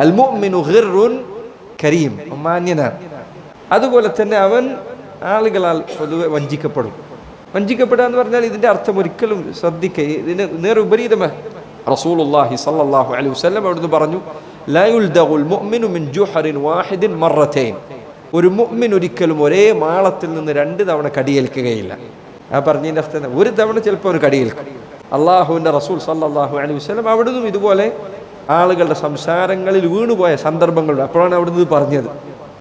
അൽ മുഅ്മിനു ഗിർറുൻ കരീം, മാന്യനാണ്. അതുപോലെ തന്നെ അവൻ ആളുകളാൽ പൊതുവെ വഞ്ചിക്കപ്പെടും. വഞ്ചിക്കപ്പെടുക എന്ന് പറഞ്ഞാൽ ഇതിൻ്റെ അർത്ഥം ഒരിക്കലും ശ്രദ്ധിക്കുക, ഇതിന് നേരുപരീതമാണ്. റസൂലുള്ളാഹി സ്വല്ലല്ലാഹു അലൈഹി വസല്ലം അവിടുന്ന് പറഞ്ഞു, ലാ യുൽദഗുൽ മുഅ്മിനു മിൻ ജുഹറിൻ വാഹിദിൻ മറത്തൈൻ. ഒരു മുഅ്മിൻ ഒരിക്കലും ഒരേ മാളത്തിൽ നിന്ന് 2 തവണ കടിയേൽക്കുകയില്ല. ആ പറഞ്ഞതിൻ്റെ അർത്ഥം ഒരു തവണ ചിലപ്പോൾ ഒരു കടിയേൽക്കും. അള്ളാഹുവിൻ്റെ റസൂൽ സ്വല്ലല്ലാഹു അലൈഹി വസല്ലം അവിടുന്ന് ഇതുപോലെ ആളുകളുടെ സംസാരങ്ങളിൽ വീണുപോയ സന്ദർഭങ്ങളുണ്ട്. അപ്പോഴാണ് അവിടുന്ന് ഇത് പറഞ്ഞത്.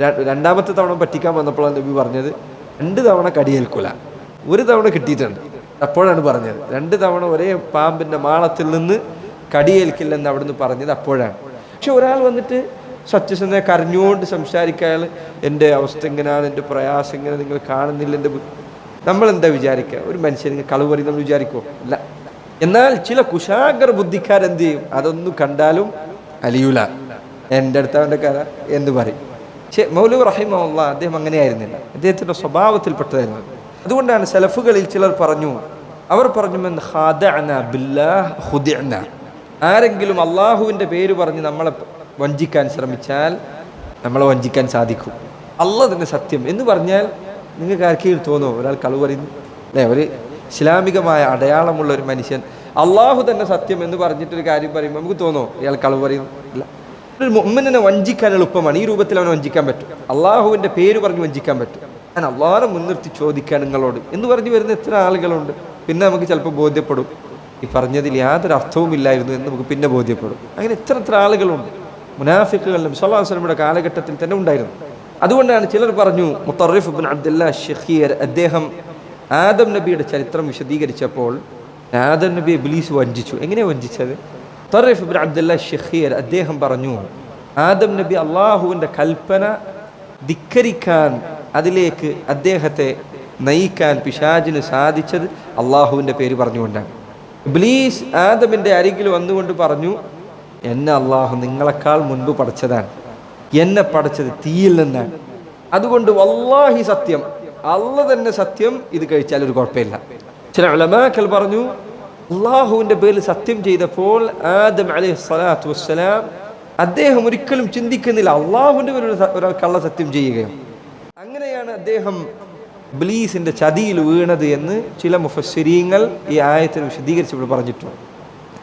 2ാമത്തെ തവണ പറ്റിക്കാൻ വന്നപ്പോഴാണ് നബി പറഞ്ഞത് 2 തവണ കടിയേൽക്കില്ല, 1 തവണ കിട്ടിയിട്ടുണ്ട്. അപ്പോഴാണ് പറഞ്ഞത് 2 തവണ ഒരേ പാമ്പിൻ്റെ മാളത്തിൽ നിന്ന് കടിയേൽക്കില്ലെന്ന് അവിടുന്ന് പറഞ്ഞത് അപ്പോഴാണ്. പക്ഷെ ഒരാൾ വന്നിട്ട് സത്യസന്ധ കരഞ്ഞുകൊണ്ട് സംസാരിക്കാൻ, എൻ്റെ അവസ്ഥ എങ്ങനെയാണ്, എൻ്റെ പ്രയാസം ഇങ്ങനെ നിങ്ങൾ കാണുന്നില്ല, എൻ്റെ നമ്മളെന്താ വിചാരിക്കുക? ഒരു മനുഷ്യന് കളവ് പറയും നമ്മൾ വിചാരിക്കുമോ? ഇല്ല. എന്നാൽ ചില കുശാഗർ ബുദ്ധിക്കാരെന്ത് ചെയ്യും? അതൊന്നും കണ്ടാലും അലിയൂല, എൻ്റെ അടുത്ത് അവൻ്റെ കഥ എന്ന് പറയും. പക്ഷേ മൗലവി റഹിമഹുല്ലാഹ് അദ്ദേഹം അങ്ങനെയായിരുന്നില്ല, അദ്ദേഹത്തിൻ്റെ സ്വഭാവത്തിൽപ്പെട്ടതായിരുന്നു. അതുകൊണ്ടാണ് സലഫുകളിൽ ചിലർ പറഞ്ഞു, അവർ പറഞ്ഞു, മൻ ഖാദഅനാ ബില്ലാഹ് ഖുദിഅനാ. ആരെങ്കിലും അള്ളാഹുവിൻ്റെ പേര് പറഞ്ഞ് നമ്മളെ വഞ്ചിക്കാൻ ശ്രമിച്ചാൽ നമ്മളെ വഞ്ചിക്കാൻ സാധിക്കും. അള്ളാഹ് തന്നെ സത്യം എന്ന് പറഞ്ഞാൽ നിങ്ങൾക്ക് ആർക്കെങ്കിലും തോന്നുമോ ഒരാൾ കളവ് പറയുന്നു? അല്ലേ, ഒരു ഇസ്ലാമികമായ അടയാളമുള്ള ഒരു മനുഷ്യൻ അള്ളാഹു തന്നെ സത്യം എന്ന് പറഞ്ഞിട്ടൊരു കാര്യം പറയുമ്പോൾ നമുക്ക് തോന്നുമോ ഇയാൾ കളവ് പറയുന്നു? ഇല്ല. ഒരു മുഅ്മിനെ വഞ്ചിക്കാൻ എളുപ്പമാണ്. ഈ രൂപത്തിൽ അവനെ വഞ്ചിക്കാൻ പറ്റും. അള്ളാഹുവിൻ്റെ പേര് പറഞ്ഞ് വഞ്ചിക്കാൻ പറ്റും. ഞാൻ അള്ളാഹുവിനെ മുൻനിർത്തി ചോദിക്കാൻ നിങ്ങളോട് എന്ന് പറഞ്ഞു വരുന്ന എത്ര ആളുകളുണ്ട്. പിന്നെ നമുക്ക് ചിലപ്പോൾ ബോധ്യപ്പെടും ഈ പറഞ്ഞതിൽ യാതൊരു അർത്ഥവുമില്ലായിരുന്നു എന്ന് നമുക്ക് പിന്നെ ബോധ്യപ്പെടും. അങ്ങനെ എത്ര ആളുകളുണ്ട്. മുനാഫിക്കുകൾ നബി സല്ലല്ലാഹു അലൈഹി വസല്ലമയുടെ കാലഘട്ടത്തിൽ തന്നെ ഉണ്ടായിരുന്നു. അതുകൊണ്ടാണ് ചിലർ പറഞ്ഞു, മുത്തറിഫ് ഇബ്നു അബ്ദുല്ലാ അശ്ശഖീർ അദ്ദേഹം ആദം നബിയുടെ ചരിത്രം വിശദീകരിച്ചപ്പോൾ ആദം നബി ഇബ്ലീസ് വഞ്ചിച്ചു. എങ്ങനെയാണ് വഞ്ചിച്ചത്? മുത്തറിഫ് ഇബ്നു അബ്ദുല്ലാ അശ്ശഖീർ അദ്ദേഹം പറഞ്ഞു, ആദം നബി അള്ളാഹുവിൻ്റെ കൽപ്പന ധിക്കരിക്കാൻ, അതിലേക്ക് അദ്ദേഹത്തെ നയിക്കാൻ പിശാചിന് സാധിച്ചത് അള്ളാഹുവിൻ്റെ പേര് പറഞ്ഞുകൊണ്ടാണ്. ഇബ്ലീസ് ആദമിൻ്റെ അരികിൽ വന്നുകൊണ്ട് പറഞ്ഞു, എന്നെ അള്ളാഹു നിങ്ങളെക്കാൾ മുൻപ് പഠിച്ചതാണ്, എന്നെ പഠിച്ചത് തീയിൽ നിന്നാണ്. അതുകൊണ്ട് വല്ലാഹി സത്യം, അള്ളാഹ് തന്നെ സത്യം, ഇത് കഴിച്ചാൽ ഒരു കുഴപ്പമില്ല. ചില ഉലമാക്കൾ പറഞ്ഞു, അള്ളാഹുവിൻ്റെ പേരിൽ സത്യം ചെയ്തപ്പോൾ ആദം അലൈഹിസ്സലാത്തു വസ്സലാം അദ്ദേഹം ഒരിക്കലും ചിന്തിക്കുന്നില്ല അള്ളാഹുവിൻ്റെ പേരിൽ ഒരാൾ കള്ള സത്യം ചെയ്യുകയോ. അങ്ങനെയാണ് അദ്ദേഹം ഇബ്ലീസിൻ്റെ ചതിയിൽ വീണത് എന്ന് ചില മുഫസ്സിരീങ്ങൾ ഈ ആയത്തിൽ വിശദീകരിച്ചപ്പോൾ പറഞ്ഞിട്ടുണ്ട്.